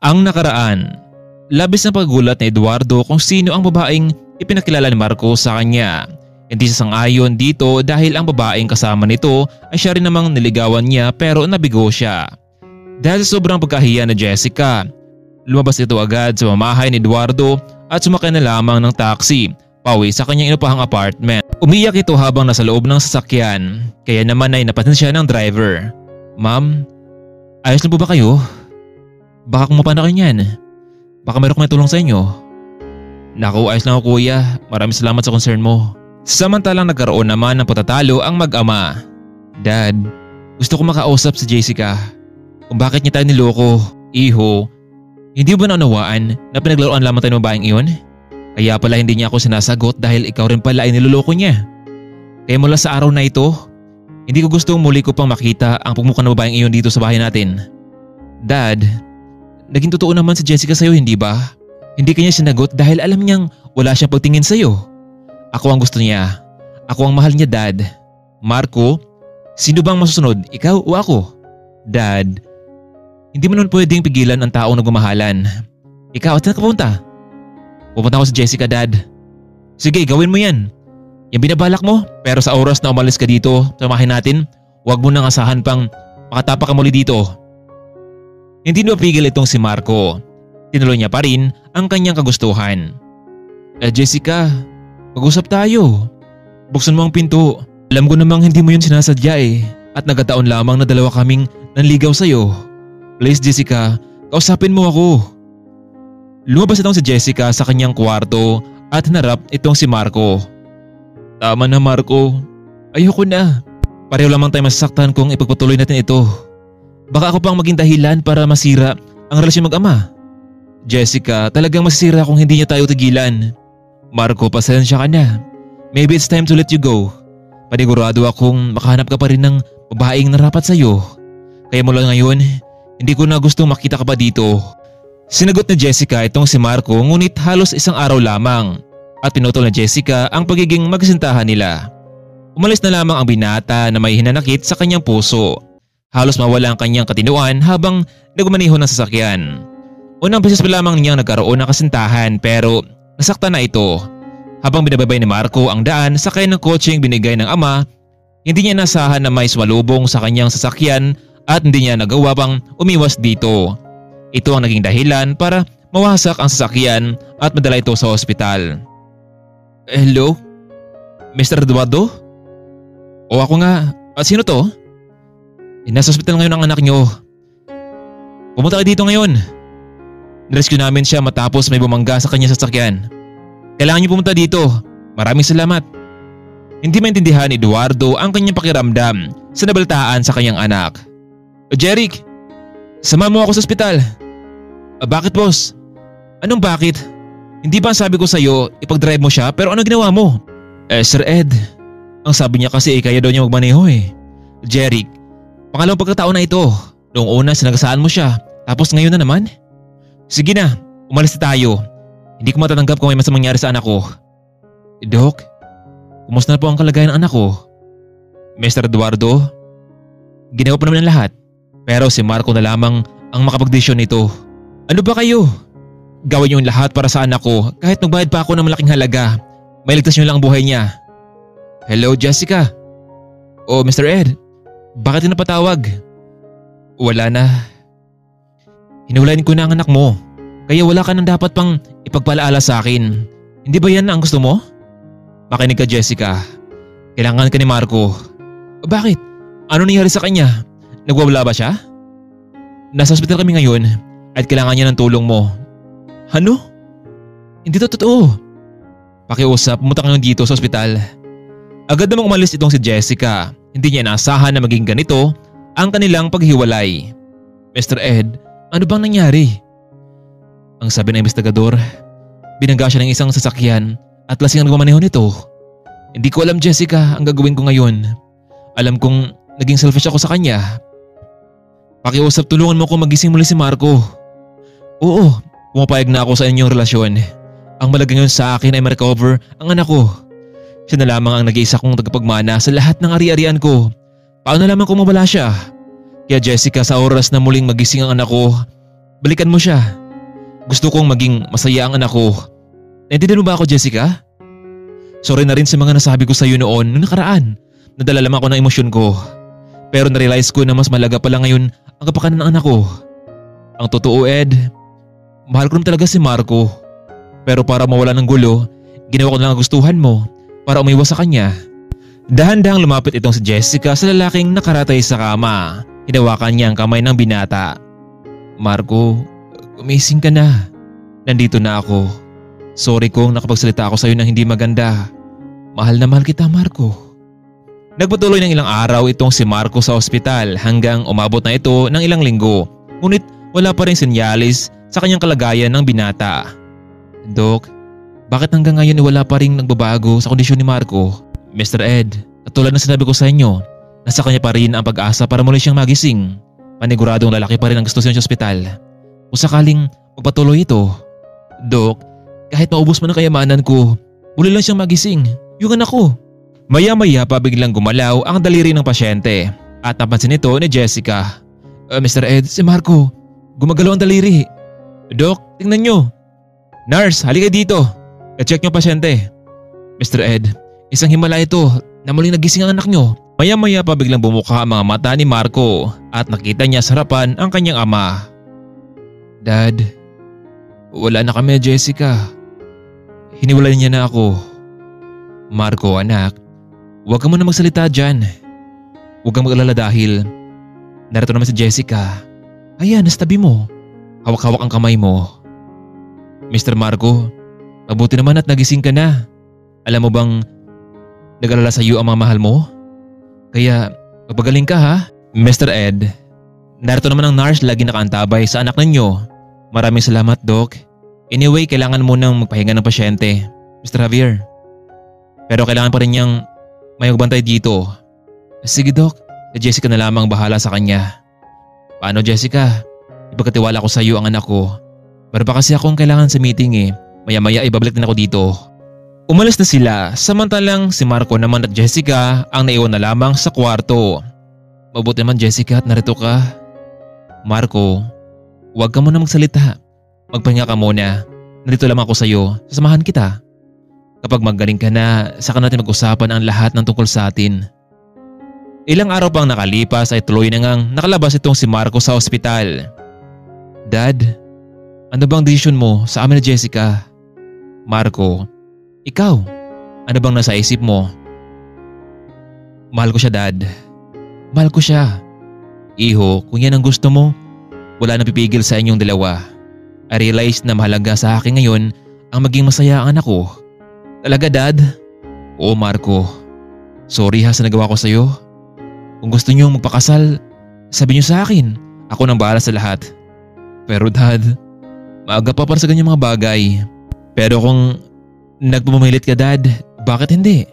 Ang nakaraan. Labis na paggulat ni Eduardo kung sino ang babaeng ipinakilala ni Marco sa kanya. Hindi siya sang-ayon dito dahil ang babaeng kasama nito ay siya rin namang niligawan niya pero nabigo siya. Dahil sa sobrang pagkahiya ni Jessica, lumabas ito agad sa mamahay ni Eduardo at sumakay na lamang ng taxi pauwi sa kanyang inupahang apartment. Umiyak ito habang nasa loob ng sasakyan kaya naman ay napansin siya ng driver. "Ma'am, ayos lang po ba kayo? Baka kumapa na kayo niyan. Baka meron kong tulong sa inyo." "Naku, ayos lang ako kuya. Maraming salamat sa concern mo." Samantalang nagkaroon naman ng patatalo ang mag-ama. "Dad, gusto ko makausap si Jessica. Kung bakit niya tayo niloko. Iho, hindi ba naunawaan na pinaglaruan lamang tayo ng babaeng iyon? Kaya pala hindi niya ako sinasagot dahil ikaw rin pala ay niloloko niya. Kaya mula sa araw na ito, hindi ko gustong muli ko pang makita ang pagmukha ng babaeng iyon dito sa bahay natin. Dad, naging totoo naman si Jessica sa'yo, hindi ba? Hindi kanya sinagot dahil alam niyang wala siyang pagtingin sa'yo. Ako ang gusto niya. Ako ang mahal niya, Dad. Marco, sino bang masusunod? Ikaw o ako? Dad, hindi mo naman pwedeng pigilan ang taong nagmamahalan. Ikaw, at saan ka pupunta? Pupunta ako sa Jessica, Dad. Sige, gawin mo yan. Yung binabalak mo, pero sa oras na umalis ka dito sa bahay natin, huwag mo nang asahan pang makatapak ka muli dito. Hindi napigil itong si Marco. Tinuloy niya pa rin ang kanyang kagustuhan. Jessica, mag-usap tayo. Buksan mo ang pinto. Alam ko namang hindi mo yun sinasadya at nagkataon lamang na dalawa kaming nanligaw sa'yo. Please Jessica, kausapin mo ako. Lumabas itong si Jessica sa kanyang kwarto at hinarap itong si Marco. Tama na Marco, ayoko na. Pareho lamang tayo masasaktan kung ipagpatuloy natin ito. Baka ako pang maging dahilan para masira ang relasyon mag-ama. Jessica, talagang masisira kung hindi niya tayo tigilan. Marco, pasensya ka na. Maybe it's time to let you go. Panigurado akong makahanap ka pa rin ng babaeng narapat sa'yo. Kaya mula ngayon, hindi ko na gustong makita ka pa dito. Sinagot ni Jessica itong si Marco ngunit halos isang araw lamang at pinutol na Jessica ang pagiging magkasintahan nila. Umalis na lamang ang binata na may hinanakit sa kanyang puso. Halos mawala ang kanyang katinuan habang nagmaniho ng sasakyan. Unang beses pa lamang niyang nagkaroon ng kasintahan pero nasaktan na ito. Habang binababay ni Marco ang daan sakay ng kotseng binigay ng ama, hindi niya nasahan na may sumalubong sa kanyang sasakyan at hindi niya nagawa pang umiwas dito. Ito ang naging dahilan para mawasak ang sasakyan at madala ito sa ospital. Hello? Mr. Eduardo? O ako nga. Sino to? Nasa ospital ngayon ang anak nyo. Pumunta kayo dito ngayon. Nirescue namin siya matapos may bumangga sa kanya sasakyan. Kailangan niyo pumunta dito. Maraming salamat. Hindi maintindihan ni Eduardo ang kanyang pakiramdam sa nabaltaan sa kanyang anak. Jeric, sama mo ako sa ospital. Bakit boss? Anong bakit? Hindi ba sabi ko sa'yo ipag-drive mo siya pero ano ginawa mo? Sir Ed, ang sabi niya kasi kaya daw niya magmaneho Jeric, pangalawang pagkataon na ito. Noong una sinagasaan mo siya tapos ngayon na naman? Sige na, umalis na tayo. Hindi ko matatanggap kung may masamang mangyari sa anak ko. Doc, kumusta na po ang kalagayan ng anak ko? Mr. Eduardo, ginawa pa naman ang lahat. Pero si Marco na lamang ang makapagdesisyon nito. Ano ba kayo? Gawin niyo yung lahat para sa anak ko kahit magbayad pa ako ng malaking halaga. May ligtas niyo lang ang buhay niya. Hello Jessica? Oh Mr. Ed, bakit ka napatawag? Wala na. Hinulayan ko na ang anak mo. Kaya wala ka nang dapat pang ipagpalaala sa akin. Hindi ba yan ang gusto mo? Makinig ka Jessica. Kailangan ka ni Marco. Bakit? Ano nangyari sa kanya? Nagwawala ba siya? Nasa ospital kami ngayon at kailangan niya ng tulong mo. Ano? Hindi to totoo. Pakiusap, pumunta ka dito sa ospital. Agad namang umalis itong si Jessica. Hindi niya inaasahan na maging ganito ang kanilang paghiwalay. Mr. Ed, ano bang nangyari? Ang sabi ng investigador, binangga siya ng isang sasakyan at lasing ang nagmamaneho nito. Hindi ko alam Jessica ang gagawin ko ngayon. Alam kong naging selfish ako sa kanya. Pakiusap, tulungan mo ko magising muli si Marco. Oo, pumapayag na ako sa inyong relasyon. Ang malaga ngayon sa akin ay ma-recover ang anak ko. Siya na lamang ang nag-iisa kong tagapagmana sa lahat ng ari-arian ko. Paano na lamang kung mawala siya? Kaya Jessica, sa oras na muling magising ang anak ko, Balikan mo siya. Gusto kong maging masaya ang anak ko. Naintindihan mo ba ako, Jessica? Sorry na rin sa mga nasabi ko sa iyo noon nung nakaraan. Nadala lamang ako ng emosyon ko. Pero narealize ko na mas malaga pala ngayon ang kapakanan ng anak ko. Ang totoo, Ed, mahal ko naman talaga si Marco. Pero para mawala ng gulo, ginawa ko na lang ang gustuhan mo para umiwas sa kanya. Dahan-dahang lumapit itong si Jessica sa lalaking nakaratay sa kama. Hinawakan niya ang kamay ng binata. Marco, gumising ka na. Nandito na ako. Sorry kung nakapagsalita ako sa iyo ng hindi maganda. Mahal na mahal kita, Marco. Nagpatuloy ng ilang araw itong si Marco sa ospital hanggang umabot na ito ng ilang linggo. Ngunit wala pa rin senyalis sa kanyang kalagayan ng binata. Dok, bakit hanggang ngayon wala pa rin nagbabago sa kondisyon ni Marco? Mr. Ed, katulad ng sinabi ko sa inyo, nasa kanya pa rin ang pag-asa para muli siyang magising. Paniguradong lalaki pa rin ang gusto siya sa ospital. Kung sakaling magpatuloy ito, Dok, kahit maubos man ang kayamanan ko, muli lang siyang magising. Yung anak ko. Maya-maya pa biglang gumalaw ang daliri ng pasyente at napansin ito ni Jessica. Mr. Ed, si Marco, gumagalaw ang daliri. Dok, tingnan nyo. Nurse, halika dito. I-check nyo pasyente. Mr. Ed, isang himala ito na muling nagising ang anak nyo. Maya-maya pa biglang bumuka ang mga mata ni Marco at nakita niya sa harapan ang kanyang ama. Dad, wala na kami, Jessica. Hiniwalay niya na ako. Marco, anak, huwag ka muna magsalita dyan. Huwag kang mag-alala dahil narito naman si Jessica. Ayan, nasa tabi mo. Hawak-hawak ang kamay mo. Mr. Marco, mabuti naman at nagising ka na. Alam mo bang nag-alala sa iyo ang mga mahal mo? Kaya magpagaling ka, ha? Mr. Ed, narito naman ang nurse lagi nakaantabay sa anak ninyo. Maraming salamat, Doc. Anyway, kailangan mo nang magpahinga ng pasyente, Mr. Javier. Pero kailangan pa rin niyang may magbantay dito. Sige, Doc. Jessica na lamang bahala sa kanya. Paano, Jessica? Ipagkatiwala ko sa iyo ang anak ko. Pero pa kasi akong kailangan sa meeting eh. Maya-maya ibabalik din ako dito. Umalis na sila samantalang si Marco naman at Jessica ang naiwan na lamang sa kwarto. Mabuti naman, Jessica, at narito ka. Marco, huwag ka muna magsalita. Magpahinga ka muna. Narito lamang ako sa iyo. Sasamahan kita. Kapag magaling ka na, saka natin mag-usapan ang lahat ng tungkol sa atin. Ilang araw pang nakalipas ay tuloy na ngang nakalabas itong si Marco sa ospital. Dad, ano bang desisyon mo sa amin na Jessica? Marco, ikaw, ano bang nasa isip mo? Mahal ko siya, Dad. Mahal ko siya. Iho, kung yan ang gusto mo, wala nang pipigil sa inyong dalawa. I realize na mahalaga sa akin ngayon ang maging masaya ang anak ko. Talaga, Dad? Oo, Marco. Sorry ha sa nagawa ko sa iyo. Kung gusto niyo magpakasal, sabi niyo sa akin. Ako nang bahala sa lahat. Pero Dad, maaga pa para sa ganyang mga bagay. Pero kung nagpumamilit ka, Dad, bakit hindi?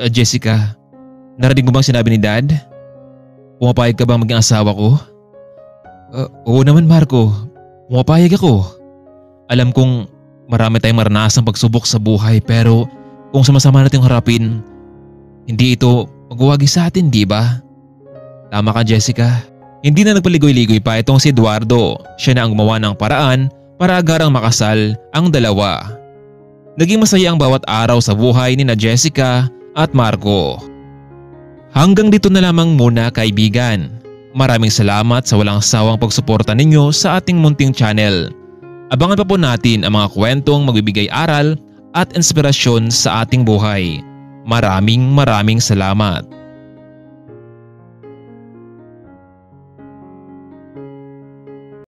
Jessica, narinig mo bang sinabi ni Dad? Pumapayag ka bang maging asawa ko? Oo naman, Marco. Pumapayag ako. Alam kong marami tayong maranasang pagsubok sa buhay pero kung sama-sama natin harapin, hindi ito magwawagi sa atin, di ba? Tama ka, Jessica. Hindi na nagpaligoy-ligoy pa itong si Eduardo. Siya na ang gumawa ng paraan para agarang makasal ang dalawa. Naging masaya ang bawat araw sa buhay ni na Jessica at Marco. Hanggang dito na lamang muna, kaibigan. Maraming salamat sa walang sawang pagsuporta ninyo sa ating munting channel. Abangan pa po natin ang mga kwentong magbibigay aral at inspirasyon sa ating buhay. Maraming salamat.